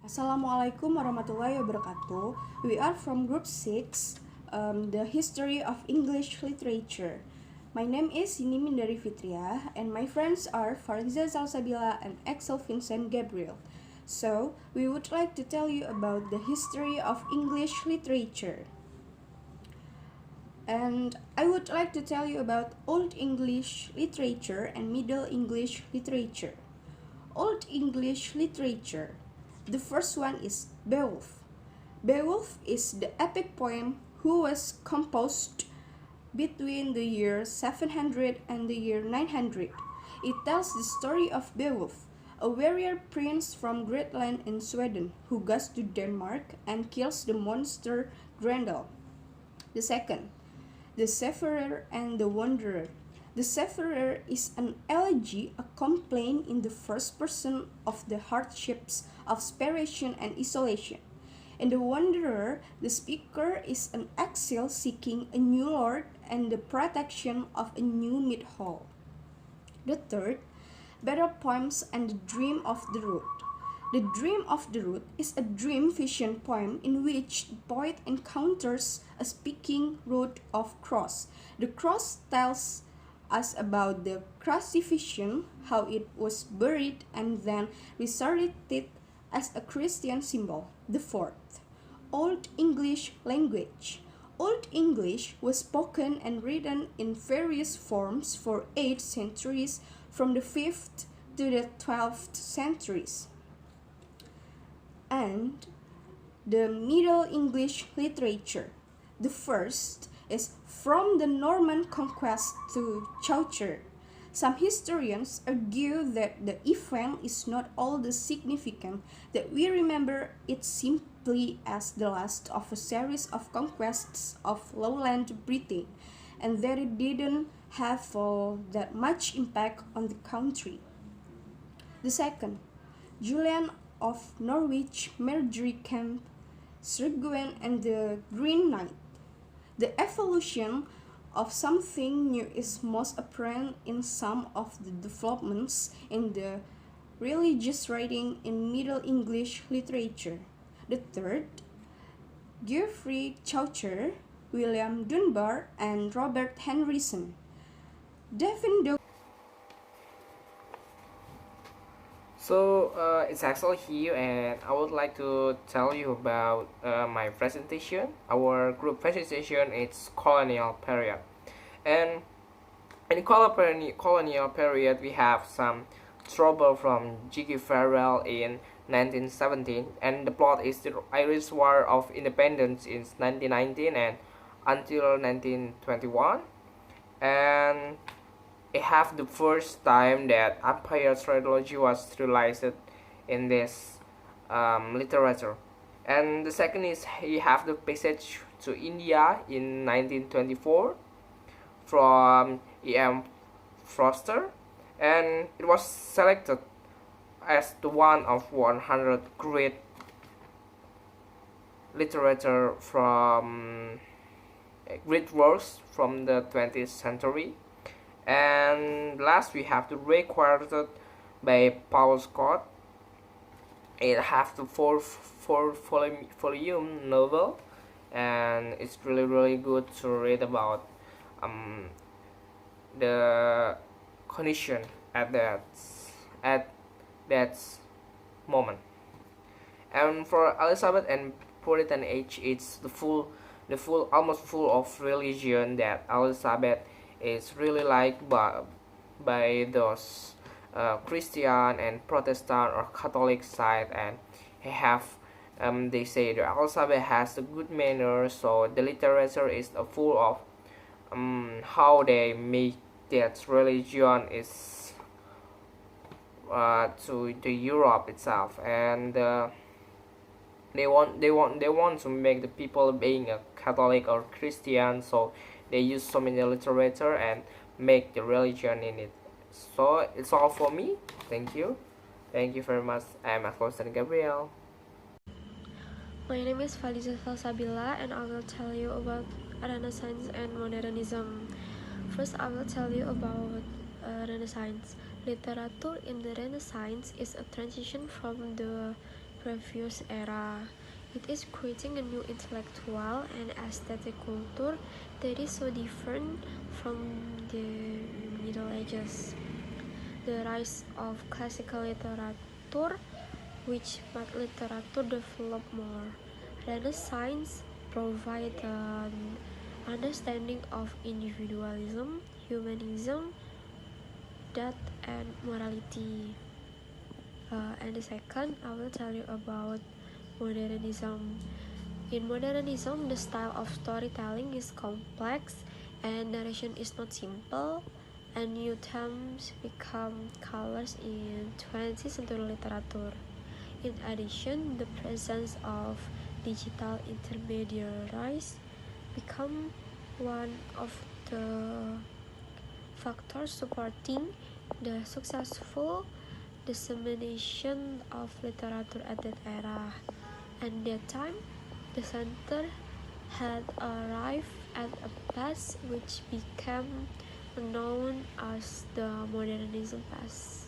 Assalamualaikum warahmatullahi wabarakatuh. We are from Group 6, the History of English Literature. My name is Yinimin dari Fitria, and my friends are Fariza Salsabila and Axel Vincent Gabriel. So, we would like to tell you about the history of English literature. And I would like to tell you about Old English literature and Middle English literature. Old English literature. The first one is Beowulf. Beowulf is the epic poem who was composed between the year 700 and the year 900. It tells the story of Beowulf, a warrior prince from Greatland in Sweden who goes to Denmark and kills the monster Grendel. The second, The Severer and the Wanderer. The Severer is an elegy, a complaint in the first person of the hardships of separation and isolation. In The Wanderer, the speaker is an exile seeking a new lord and the protection of a new mid-hall. The third, Battle Poems and the Dream of the Rood. The Dream of the Rood is a dream vision poem in which the poet encounters a speaking rood of cross. The cross tells us about the crucifixion, how it was buried and then resurrected as a Christian symbol. The fourth, Old English language. Old English was spoken and written in various forms for 8 centuries from the 5th to the 12th centuries. And the Middle English literature. The first is From the Norman Conquest to Chaucer. Some historians argue that the event is not all the significant, that we remember it simply as the last of a series of conquests of lowland Britain, and that it didn't have that much impact on the country. The second, Julian of Norwich, Merdry Camp, Sir Gawain and the Green Knight. The evolution of something new is most apparent in some of the developments in the religious writing in Middle English literature. The third, Geoffrey Chaucer, William Dunbar, and Robert Henryson. Devin It's Axel here, and I would like to tell you about my presentation. Our group presentation is colonial period, and in colonial period we have some trouble from G.K. Farrell in 1917, and the plot is the Irish War of Independence in 1919 and until 1921, and it have the first time that Empire trilogy was realized in this literature. And the second is he have the passage to India in 1924 from E.M. Forster, and it was selected as the one of 100 great literature from great works from the 20th century. And last we have the Recorded by Paul Scott. It has the four volume novel, and it's really good to read about the condition at that moment. And for Elizabeth and Puritan age, it's the full almost full of religion that Elizabeth is really liked by those Christian and Protestant or Catholic side, and he have they say that Elizabeth has a good manner, so the literature is full of how they make that religion is to the Europe itself, and they want to make the people being a Catholic or Christian, so they use so many literature and make the religion in it. So it's all for me. Thank you very much. I'm Alfonso Gabriel. My name is Faliza Salsabila, and I will tell you about Renaissance and Modernism. First, I will tell you about Renaissance. Literature in the Renaissance is a transition from the previous era. It is creating a new intellectual and aesthetic culture that is so different from the Middle Ages. The rise of classical literature, which made literature develop more. Renaissance provided an understanding of individualism, humanism, death, and morality. And the second, I will tell you about modernism. In modernism, the style of storytelling is complex and narration is not simple, and new themes become colors in 20th century literature. In addition, the presence of digital intermediaries become one of the factors supporting the successful dissemination of literature at that era. At that time, the center had arrived at a pace which became known as the modernism pace.